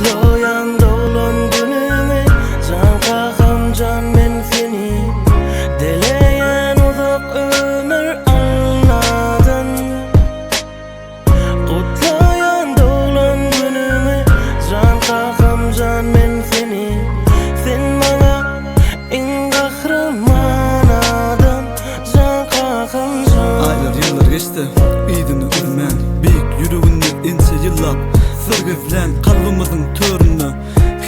Kutlayan dolan gününi, can kakam can men seni. Dileyen uzak ömür anladın. Kutlayan dolan gününi, can kakam can men seni. Sen bana en kahraman adam, can kakam can. Aylar yıllar geçti, idini ürmen. Büyük yüreğinle ince yıllap sırgızlen kalbimizin törünü.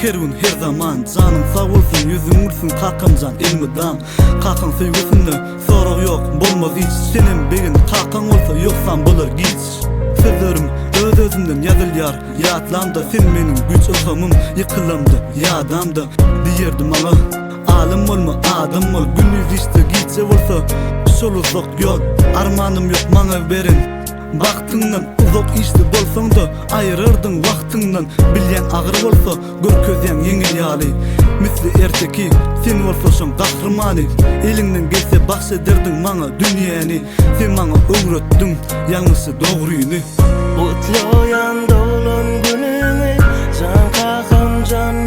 Her gün her zaman canım sağ olsun, yüzün gülsün kakamcan ilmidam. Kakam sevgisini sorak yok, bolmaz hiç. Senin begin kakam olsa yoksan bulur giç. Sözlerim öz özümden yazılyar yatlamda. Sen menin güç ılhamım yıkılamdı yadamda. Diyerdim ama alim olma adam ol. Gündüz işte gitse olsa şol uzak yol. Armanım yok bana verin. Baktından uzak işte bolsaň da ayırırdın vaktinden. Bilyen ağır bolsa görkezyen yengil yali. Misli erteki sen bolsaşan kahramany. Elinden gelse bahsederdiň maňa dünýäni. Sen maňa öwretdiň ýalňysy dogryny. Kutlayan dolan gününi, can kakam can